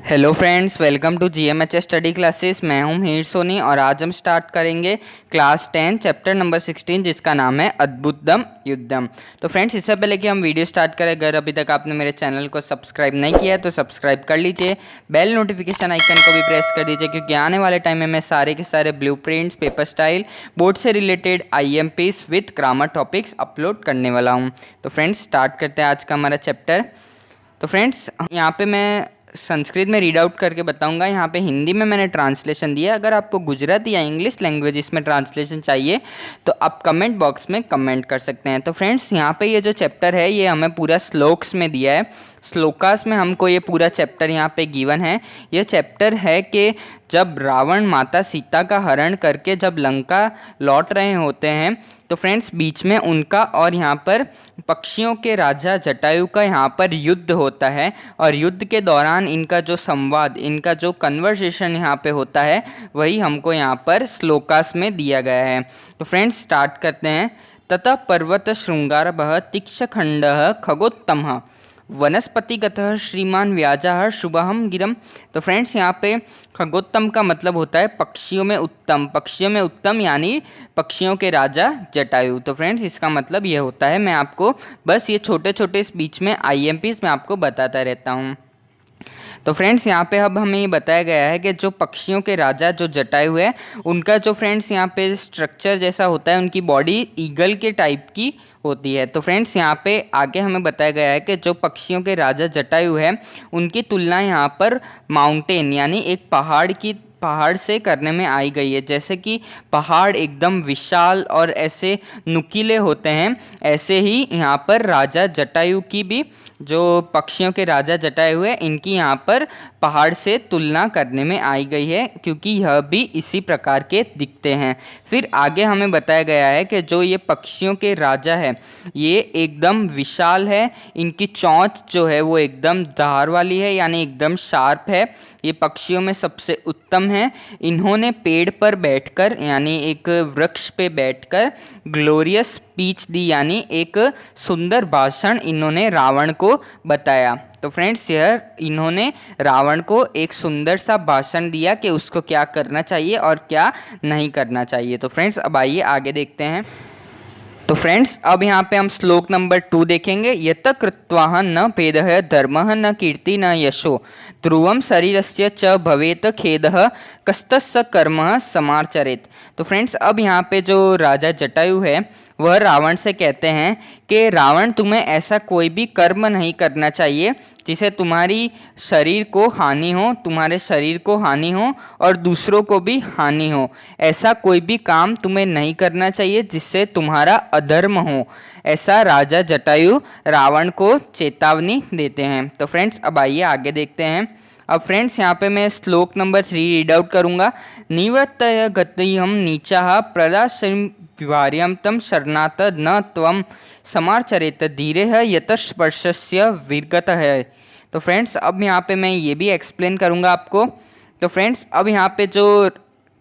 Hello friends, welcome to G M H S study classes. मैं हूं मीर सोनी और आज हम स्टार्ट करेंगे क्लास 10 चैप्टर नंबर 16 जिसका नाम है अद्भुतम युद्धम। तो फ्रेंड्स, इससे पहले कि हम वीडियो स्टार्ट करें, अगर अभी तक आपने मेरे चैनल को सब्सक्राइब नहीं किया है तो सब्सक्राइब कर लीजिए, बेल नोटिफिकेशन आइकन को भी प्रेस कर दीजिए, क्योंकि आने वाले टाइम में मैं सारे के सारे blueprints, paper style, board से related IMPs with grammar topics upload करने वाला हूँ। तो फ्रेंड्स, स्टार्ट करते हैं आज का हमारा चैप्टर। तो फ्रेंड्स, यहाँ पे मैं संस्कृत में रीड आउट करके बताऊंगा। यहाँ पे हिंदी में मैंने ट्रांसलेशन दिया। अगर आपको गुजराती या इंग्लिश लैंग्वेज इसमें ट्रांसलेशन चाहिए तो आप कमेंट बॉक्स में कमेंट कर सकते हैं। तो फ्रेंड्स, यहाँ पे ये जो चैप्टर है ये हमें पूरा श्लोक्स में दिया है। श्लोकास में हमको ये पूरा चैप्टर यहाँ पे गिवन है। ये चैप्टर है कि जब रावण माता सीता का हरण करके जब लंका लौट रहे होते हैं तो फ्रेंड्स, बीच में उनका और यहाँ पर पक्षियों के राजा जटायु का यहाँ पर युद्ध होता है। और युद्ध के दौरान इनका जो संवाद, इनका जो कन्वर्सेशन यहाँ पे होता है वही हमको यहाँ पर श्लोकास में दिया गया है। तो फ्रेंड्स, स्टार्ट करते हैं। ततः पर्वत शृंगारभः तीक्षखंडः खगोत्तमः वनस्पतिगतः श्रीमान व्याजः शुभहम गिरम। तो फ्रेंड्स, यहाँ पे खगोत्तम का मतलब होता है पक्षियों में उत्तम। पक्षियों में उत्तम यानी पक्षियों के राजा जटायु। तो फ्रेंड्स, इसका मतलब ये होता है। मैं आपको बस ये छोटे छोटे इस बीच में IMPs में आपको बताता रहता हूँ। तो फ्रेंड्स, यहाँ पे अब हमें ये बताया गया है कि जो पक्षियों के राजा जो जटायु है उनका जो फ्रेंड्स यहाँ पे स्ट्रक्चर जैसा होता है, उनकी बॉडी ईगल के टाइप की होती है। तो फ्रेंड्स, यहाँ पे आगे हमें बताया गया है कि जो पक्षियों के राजा जटायु है उनकी तुलना यहाँ पर माउंटेन यानी एक पहाड़ से करने में आई गई है। जैसे कि पहाड़ एकदम विशाल और ऐसे नुकीले होते हैं, ऐसे ही यहाँ पर राजा जटायु की भी, जो पक्षियों के राजा जटायु है, इनकी यहाँ पर पहाड़ से तुलना करने में आई गई है, क्योंकि यह भी इसी प्रकार के दिखते हैं। फिर आगे हमें बताया गया है कि जो ये पक्षियों के राजा है ये एकदम विशाल है। इनकी चोंच जो है वो एकदम धार वाली है, यानी एकदम शार्प है। ये पक्षियों में सबसे उत्तम है। इन्होंने पेड़ पर बैठकर यानी एक वृक्ष पे बैठकर ग्लोरियस स्पीच दी, यानी एक सुंदर भाषण इन्होंने रावण को बताया। तो फ्रेंड्स, यह इन्होंने रावण को एक सुंदर सा भाषण दिया कि उसको क्या करना चाहिए और क्या नहीं करना चाहिए। तो फ्रेंड्स, अब आइए आगे देखते हैं। तो फ्रेंड्स, अब यहाँ पे हम श्लोक नंबर 2 देखेंगे। यत कृत्वा न भेदः धर्मः न कीर्ति न यशो ध्रुवम शरीरस्य च भवेत खेदः कस्तस्य कर्मः समाचरेत। तो फ्रेंड्स, अब यहाँ पे जो राजा जटायु है वह रावण से कहते हैं कि रावण, तुम्हें ऐसा कोई भी कर्म नहीं करना चाहिए जिसे तुम्हारी शरीर को हानि हो, तुम्हारे शरीर को हानि हो और दूसरों को भी हानि हो। ऐसा कोई भी काम तुम्हें नहीं करना चाहिए जिससे तुम्हारा अधर्म हो। ऐसा राजा जटायु रावण को चेतावनी देते हैं। तो फ्रेंड्स, अब आइए आगे देखते हैं। अब फ्रेंड्स, यहाँ पे मैं श्लोक नंबर 3 रीड आउट करूँगा। निवृत्तय गतिहम नीचाः प्रदास्यं तम शरणात् न त्वं समाचरेत धीरेः यतः स्पर्शस्य विगतः है। तो फ्रेंड्स, अब यहाँ पे मैं ये भी एक्सप्लेन करूँगा आपको। तो फ्रेंड्स, अब यहाँ पे जो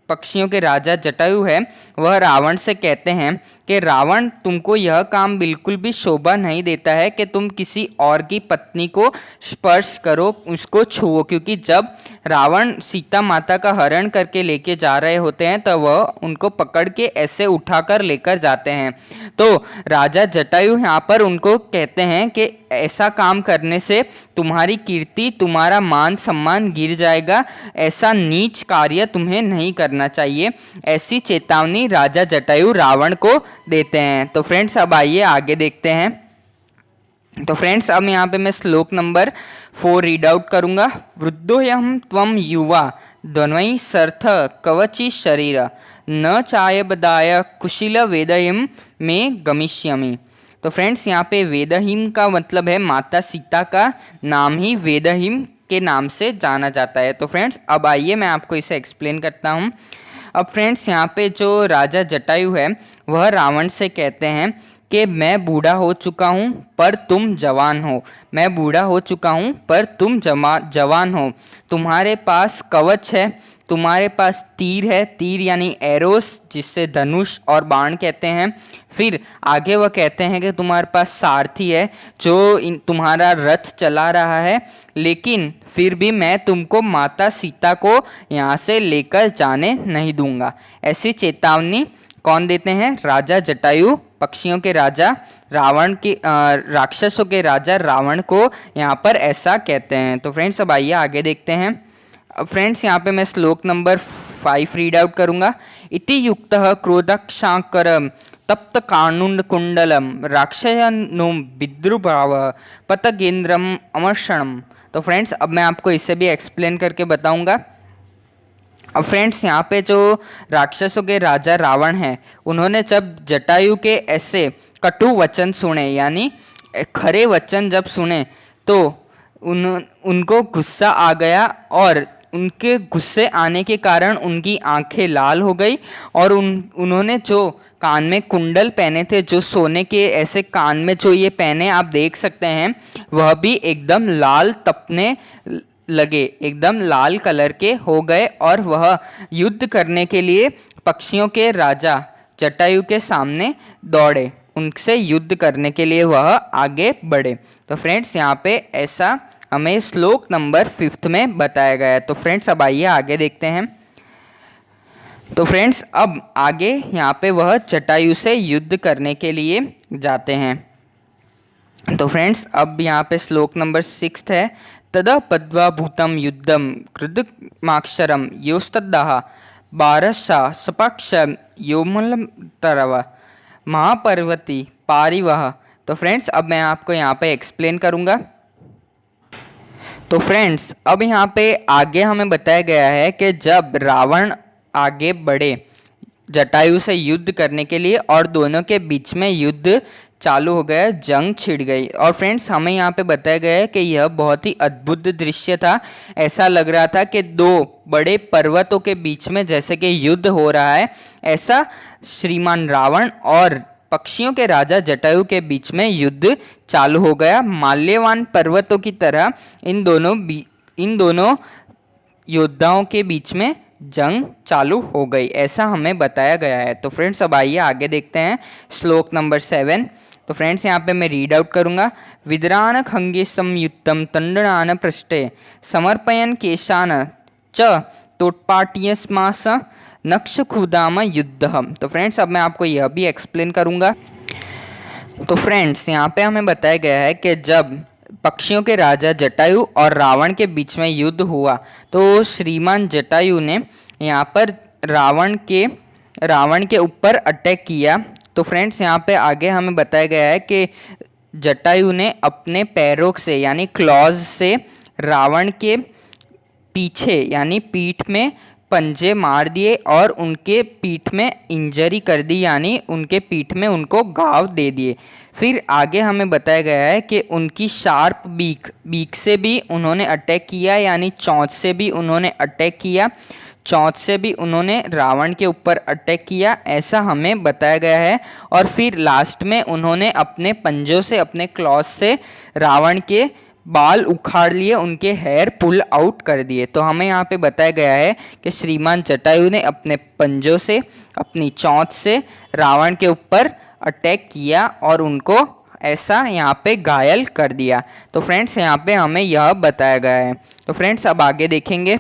पक्षियों के राजा जटायु है वह रावण से कहते हैं कि रावण, तुमको यह काम बिल्कुल भी शोभा नहीं देता है कि तुम किसी और की पत्नी को स्पर्श करो, उसको छुओ, क्योंकि जब रावण सीता माता का हरण करके लेके जा रहे होते हैं तो वह उनको पकड़ के ऐसे उठाकर लेकर जाते हैं। तो राजा जटायु यहाँ पर उनको कहते हैं कि ऐसा काम करने से तुम्हारी कीर्ति, तुम्हारा मान सम्मान गिर जाएगा, ऐसा नीच कार्य तुम्हें नहीं करना चाहिए। ऐसी चेतावनी राजा जटायु रावण को देते हैं। तो फ्रेंड्स, अब आइए आगे देखते हैं। तो फ्रेंड्स, अब यहाँ पे मैं श्लोक नंबर 4 रीड आउट करूँगा। वृद्धोयम त्वम युवा द्वन्वै सर्थ कवची शरीर न चायबदाय कुशिल वेदहिम में गमिष्यामि। तो फ्रेंड्स, यहाँ पे वेदहिम का मतलब है माता सीता का नाम ही वेदहिम के नाम से जाना जाता है। तो फ्रेंड्स, अब आइए मैं आपको इसे एक्सप्लेन करता हूँ। अब फ्रेंड्स, यहाँ पे जो राजा जटायु है वह रावण से कहते हैं कि मैं बूढ़ा हो चुका हूँ पर तुम जवान हो, मैं बूढ़ा हो चुका हूँ पर तुम जवान हो, तुम्हारे पास कवच है, तुम्हारे पास तीर है, तीर यानी एरोस जिससे धनुष और बाण कहते हैं। फिर आगे वह कहते हैं कि तुम्हारे पास सारथी है जो तुम्हारा रथ चला रहा है, लेकिन फिर भी मैं तुमको माता सीता को यहाँ से लेकर जाने नहीं दूंगा। ऐसी चेतावनी कौन देते हैं? राजा जटायु, पक्षियों के राजा रावण के राक्षसों के राजा रावण को यहाँ पर ऐसा कहते हैं। तो फ्रेंड्स अब आइए आगे देखते हैं। अब फ्रेंड्स यहाँ पे मैं श्लोक नंबर 5 रीड आउट करूँगा। इति युक्तः क्रोधक्षाकरम तप्त कानुंड कुंडलम राक्षसनो विद्रुभाव पतगेंद्रम अमर्षणम। तो फ्रेंड्स अब मैं आपको इसे भी एक्सप्लेन करके बताऊंगा। अब फ्रेंड्स यहाँ पे जो राक्षसों के राजा रावण हैं, उन्होंने जब जटायु के ऐसे कटु वचन सुने यानी खरे वचन जब सुने तो उनको गुस्सा आ गया और उनके गुस्से आने के कारण उनकी आंखें लाल हो गई और उन्होंने जो कान में कुंडल पहने थे, जो सोने के ऐसे कान में जो ये पहने आप देख सकते हैं, वह भी एकदम लाल तपने लगे, एकदम लाल कलर के हो गए और वह युद्ध करने के लिए पक्षियों के राजा जटायु के सामने दौड़े, उनसे युद्ध करने के लिए वह आगे बढ़े। तो फ्रेंड्स यहाँ पे ऐसा हमें श्लोक नंबर 5 में बताया गया है। तो फ्रेंड्स अब आइए आगे देखते हैं। तो फ्रेंड्स अब आगे यहाँ पे वह जटायु से युद्ध करने के लिए जाते हैं। तो फ्रेंड्स अब यहाँ पे श्लोक नंबर 6 है। तदा पद्वा भूतम युद्धम कृदमाक्षरम योस्तद्दाह बारसा सपाक्ष योमलम तरव महापर्वती पारिवह। तो फ्रेंड्स अब मैं आपको यहाँ पे एक्सप्लेन करूँगा। तो फ्रेंड्स अब यहाँ पे आगे हमें बताया गया है कि जब रावण आगे बढ़े जटायु से युद्ध करने के लिए और दोनों के बीच में युद्ध चालू हो गया, जंग छिड़ गई। और फ्रेंड्स हमें यहाँ पे बताया गया है कि यह बहुत ही अद्भुत दृश्य था। ऐसा लग रहा था कि दो बड़े पर्वतों के बीच में जैसे कि युद्ध हो रहा है, ऐसा श्रीमान रावण और पक्षियों के राजा जटायु के बीच में युद्ध चालू हो गया। माल्यवान पर्वतों की तरह इन दोनों योद्धाओं के बीच में जंग चालू हो गई, ऐसा हमें बताया गया है। तो फ्रेंड्स अब आइए आगे देखते हैं श्लोक नंबर 7। तो फ्रेंड्स यहाँ पे मैं रीड आउट करूँगा। विद्रान खंगे संयुक्तम तंडनान पृष्ठे समर्पयन केशान च तोटपाटियस्मास नक्ष खुदाम युद्ध। तो फ्रेंड्स अब मैं आपको यह भी एक्सप्लेन करूँगा। तो फ्रेंड्स यहाँ पे हमें बताया गया है कि जब पक्षियों के राजा जटायु और रावण के बीच में युद्ध हुआ तो श्रीमान जटायु ने यहाँ पर रावण के ऊपर अटैक किया। तो फ्रेंड्स यहाँ पे आगे हमें बताया गया है कि जटायु ने अपने पैरों से यानी क्लॉज से रावण के पीछे यानी पीठ में पंजे मार दिए और उनके पीठ में इंजरी कर दी, यानी उनके पीठ में उनको घाव दे दिए। फिर आगे हमें बताया गया है कि उनकी शार्प बीक से भी उन्होंने अटैक किया, यानी चोंच से भी उन्होंने अटैक किया, चोंच से भी उन्होंने रावण के ऊपर अटैक किया, ऐसा हमें बताया गया है। और फिर लास्ट में उन्होंने अपने पंजों से, अपने क्लॉथ से रावण के बाल उखाड़ लिए, उनके हेयर पुल आउट कर दिए। तो हमें यहाँ पे बताया गया है कि श्रीमान जटायु ने अपने पंजों से, अपनी चोंच से रावण के ऊपर अटैक किया और उनको ऐसा यहाँ पे घायल कर दिया। तो फ्रेंड्स यहाँ पे हमें यह बताया गया है। तो फ्रेंड्स अब आगे देखेंगे।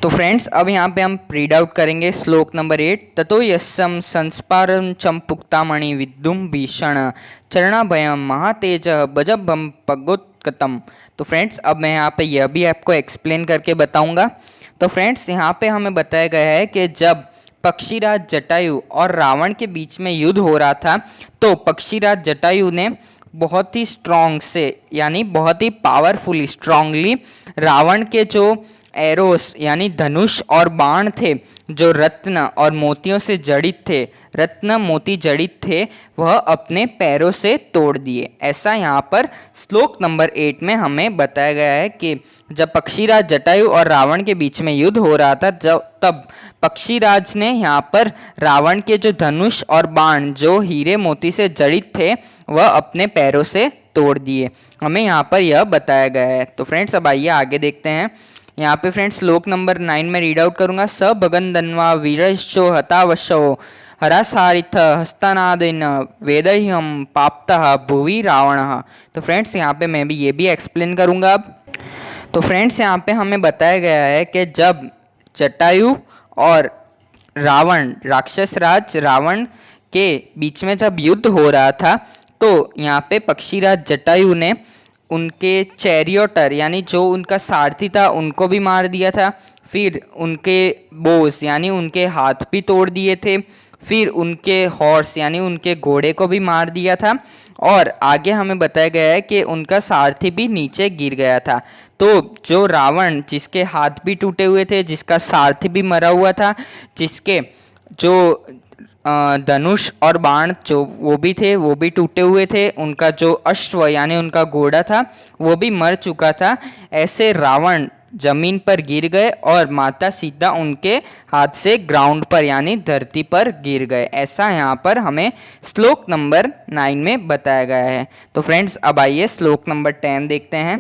तो फ्रेंड्स अब यहाँ पे हम रीड आउट करेंगे श्लोक नंबर 8। ततो यस्सम संस्पारम चंपुक्तामणि विद्युम भीषण चरणाभयम महातेज बजबम पगोत्कतम। तो फ्रेंड्स अब मैं यहाँ पे यह भी आपको एक्सप्लेन करके बताऊंगा। तो फ्रेंड्स यहाँ पे हमें बताया गया है कि जब पक्षीराज जटायु और रावण के बीच में युद्ध हो रहा था तो पक्षीराज जटायु ने बहुत ही स्ट्रॉन्ग से, यानी बहुत ही पावरफुली, स्ट्रांगली रावण के जो एरोस यानी धनुष और बाण थे जो रत्न और मोतियों से जड़ित थे, रत्न मोती जड़ित थे, वह अपने पैरों से तोड़ दिए। ऐसा यहाँ पर श्लोक नंबर 8 में हमें बताया गया है कि जब पक्षीराज जटायु और रावण के बीच में युद्ध हो रहा था, तब पक्षीराज ने यहाँ पर रावण के जो धनुष और बाण जो हीरे मोती से जड़ित थे वह अपने पैरों से तोड़ दिए। हमें यहाँ पर यह बताया गया है। तो फ्रेंड्स अब आइए आगे देखते हैं। यहाँ पे फ्रेंड्स श्लोक नंबर 9 में रीड आउट करूंगा। स भगन धन्वा वीरश्चो हतावशो हरासारिथ हस्तनादिन वेदह्यम पाप्तः भुवि रावणः। तो फ्रेंड्स यहाँ पे मैं भी ये भी एक्सप्लेन करूंगा अब। तो फ्रेंड्स यहाँ पे हमें बताया गया है कि जब जटायु और रावण, राक्षस राज रावण के बीच में जब युद्ध हो रहा था, तो यहाँ पे पक्षीराज जटायु ने उनके चैरियोटर यानी जो उनका सारथी था उनको भी मार दिया था, फिर उनके बोस यानी उनके हाथ भी तोड़ दिए थे, फिर उनके हॉर्स यानी उनके घोड़े को भी मार दिया था, और आगे हमें बताया गया है कि उनका सारथी भी नीचे गिर गया था। तो जो रावण जिसके हाथ भी टूटे हुए थे, जिसका सारथी भी मरा हुआ था, जिसके जो धनुष और बाण जो वो भी थे वो भी टूटे हुए थे, उनका जो अश्व यानी उनका घोड़ा था वो भी मर चुका था, ऐसे रावण जमीन पर गिर गए और माता सीता उनके हाथ से ग्राउंड पर यानी धरती पर गिर गए। ऐसा यहाँ पर हमें श्लोक नंबर 9 में बताया गया है। तो फ्रेंड्स अब आइए श्लोक नंबर 10 देखते हैं।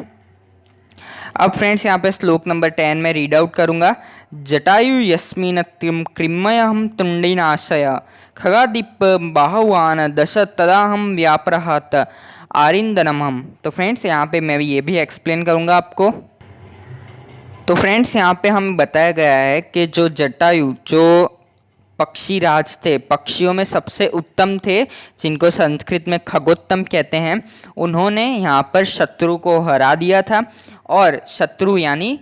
अब फ्रेंड्स यहाँ पे श्लोक नंबर 10 में रीड आउट करूंगा। जटायु यस्मिन् कृम्मयहं तुण्डिनाशय खगादीप बाहुवान दश तदाहम व्याप्रहत आरिंदनमहम। तो फ्रेंड्स यहाँ पे मैं ये भी एक्सप्लेन करूंगा आपको। तो फ्रेंड्स यहाँ पे हमें बताया गया है कि जो जटायु जो पक्षीराज थे, पक्षियों में सबसे उत्तम थे, जिनको संस्कृत में खगोत्तम कहते हैं, उन्होंने यहाँ पर शत्रु को हरा दिया था, और शत्रु यानी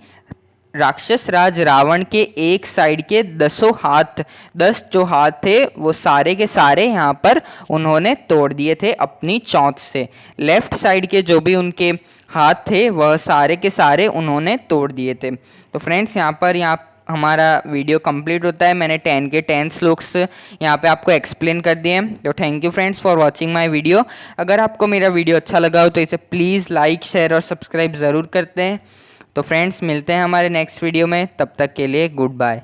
राक्षस राज रावण के एक साइड के 10 जो हाथ थे वो सारे के सारे यहाँ पर उन्होंने तोड़ दिए थे अपनी चोंच से। लेफ्ट साइड के जो भी उनके हाथ थे वह सारे के सारे उन्होंने तोड़ दिए थे। तो फ्रेंड्स यहाँ हमारा वीडियो कंप्लीट होता है। मैंने 10 के 10 श्लोक्स यहाँ पे आपको एक्सप्लेन कर दिए। तो thank you friends for watching my video. अगर आपको मेरा वीडियो अच्छा लगा हो तो इसे प्लीज़ लाइक, शेयर और सब्सक्राइब ज़रूर करते हैं। तो फ्रेंड्स मिलते हैं हमारे नेक्स्ट वीडियो में, तब तक के लिए गुड बाय।